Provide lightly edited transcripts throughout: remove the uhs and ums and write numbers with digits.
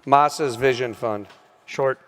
Masa's Vision Fund. Short.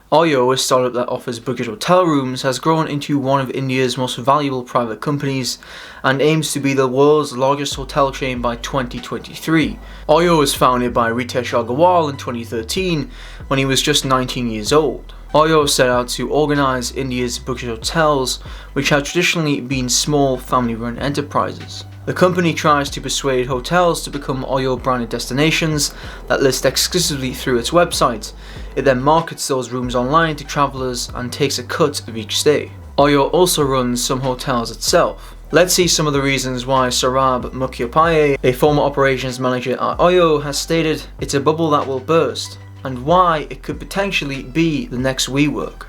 OYO, a startup that offers budget hotel rooms, has grown into one of India's most valuable private companies and aims to be the world's largest hotel chain by 2023. OYO was founded by Ritesh Agarwal in 2013 when he was just 19 years old. OYO set out to organize India's budget hotels, which have traditionally been small family-run enterprises. The company tries to persuade hotels to become OYO branded destinations that list exclusively through its website. It then markets those rooms online to travelers and takes a cut of each stay. OYO also runs some hotels itself. Let's see some of the reasons why Saurabh Mukhopadhyay, a former operations manager at OYO, has stated it's a bubble that will burst, and why it could potentially be the next WeWork.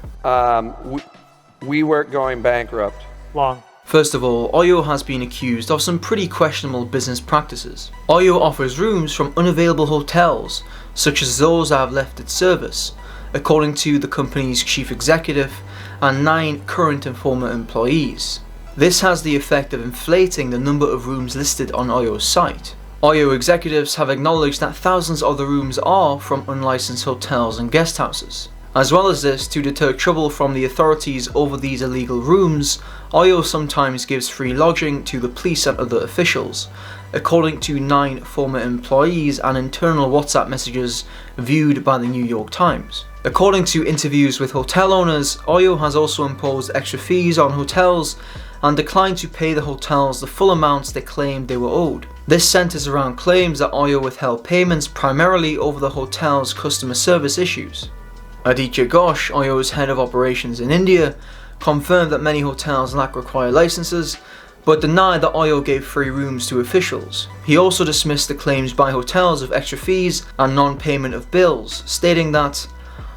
WeWork going bankrupt. Long. First of all, OYO has been accused of some pretty questionable business practices. OYO offers rooms from unavailable hotels, such as those that have left its service, according to the company's chief executive and 9 current and former employees. This has the effect of inflating the number of rooms listed on OYO's site. OYO executives have acknowledged that thousands of the rooms are from unlicensed hotels and guest houses. As well as this, to deter trouble from the authorities over these illegal rooms, OYO sometimes gives free lodging to the police and other officials, according to 9 former employees and internal WhatsApp messages viewed by the New York Times. According to interviews with hotel owners, OYO has also imposed extra fees on hotels and declined to pay the hotels the full amounts they claimed they were owed. This centers around claims that OYO withheld payments primarily over the hotel's customer service issues. Aditya Ghosh, OYO's head of operations in India, confirmed that many hotels lack required licenses, but denied that OYO gave free rooms to officials. He also dismissed the claims by hotels of extra fees and non-payment of bills, stating that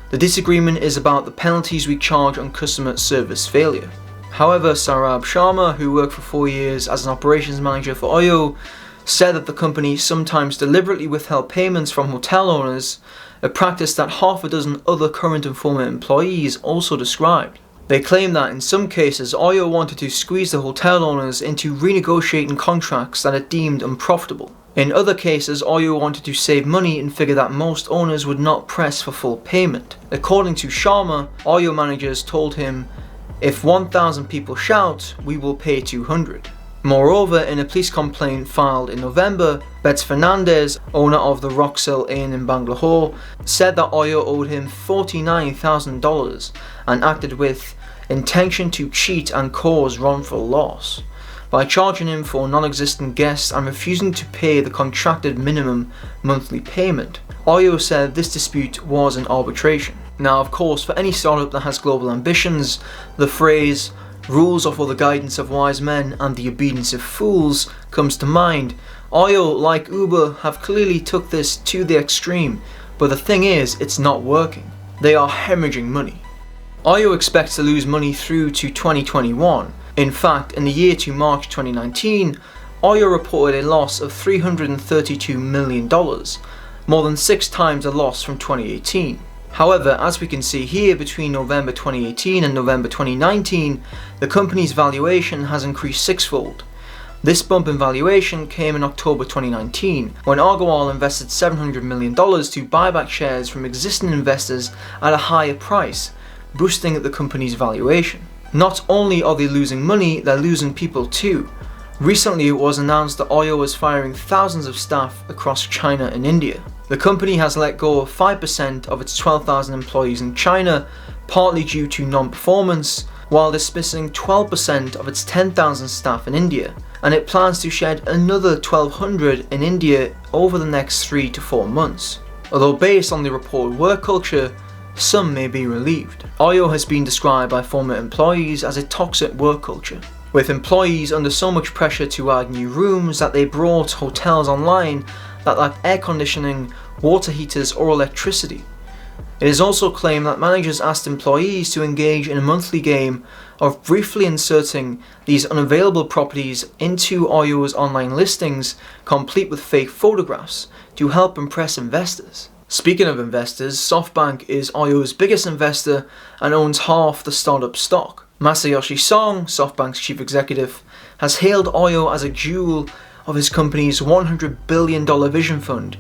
the disagreement is about the penalties we charge on customer service failure. However, Saurabh Sharma, who worked for 4 years as an operations manager for OYO, said that the company sometimes deliberately withheld payments from hotel owners, a practice that half a dozen other current and former employees also described. They claim that in some cases OYO wanted to squeeze the hotel owners into renegotiating contracts that it deemed unprofitable. In other cases, OYO wanted to save money and figured that most owners would not press for full payment. According to Sharma, OYO managers told him, "If 1,000 people shout, we will pay 200. Moreover, in a police complaint filed in November, Bets Fernandez, owner of the Roxel Inn in Bangalore, said that OYO owed him $49,000 and acted with intention to cheat and cause wrongful loss by charging him for non-existent guests and refusing to pay the contracted minimum monthly payment. OYO said this dispute was an arbitration. Now, of course, for any startup that has global ambitions, the phrase "rules are for the guidance of wise men and the obedience of fools" comes to mind. OYO, like Uber, have clearly took this to the extreme, but the thing is, it's not working. They are hemorrhaging money. OYO expects to lose money through to 2021. In fact, in the year to March 2019, OYO reported a loss of $332 million, more than 6 times the loss from 2018. However, as we can see here, between November 2018 and November 2019, the company's valuation has increased 6-fold. This bump in valuation came in October 2019, when Agarwal invested $700 million to buy back shares from existing investors at a higher price, boosting the company's valuation. Not only are they losing money, they're losing people too. Recently, it was announced that OYO is firing thousands of staff across China and India. The company has let go of 5% of its 12,000 employees in China, partly due to non-performance, while dismissing 12% of its 10,000 staff in India, and it plans to shed another 1,200 in India over the next 3 to 4 months. Although based on the reported work culture, some may be relieved. OYO has been described by former employees as a toxic work culture, with employees under so much pressure to add new rooms that they brought hotels online that lack air conditioning, water heaters or electricity. It is also claimed that managers asked employees to engage in a monthly game of briefly inserting these unavailable properties into OYO's online listings, complete with fake photographs, to help impress investors. Speaking of investors, SoftBank is OYO's biggest investor and owns half the startup stock. Masayoshi Son, SoftBank's chief executive, has hailed OYO as a jewel of his company's $100 billion vision fund,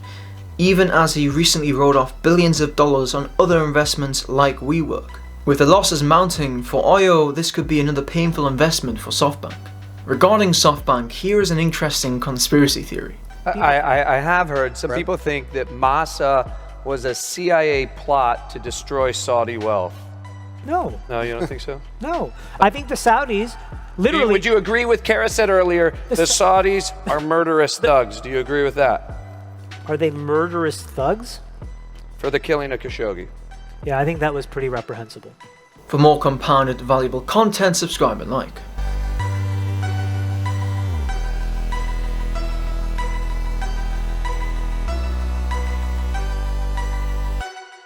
even as he recently wrote off billions of dollars on other investments like WeWork. With the losses mounting for OYO, this could be another painful investment for SoftBank. Regarding SoftBank, here is an interesting conspiracy theory. I have heard some people think that Massa was a CIA plot to destroy Saudi wealth. No, No, you don't think so? no. I think the Saudis literally. Would you agree with Kara said earlier, the Saudis are murderous thugs? Do you agree with that? Are they murderous thugs? For the killing of Khashoggi. Yeah, I think that was pretty reprehensible. For more compounded valuable content, subscribe and like.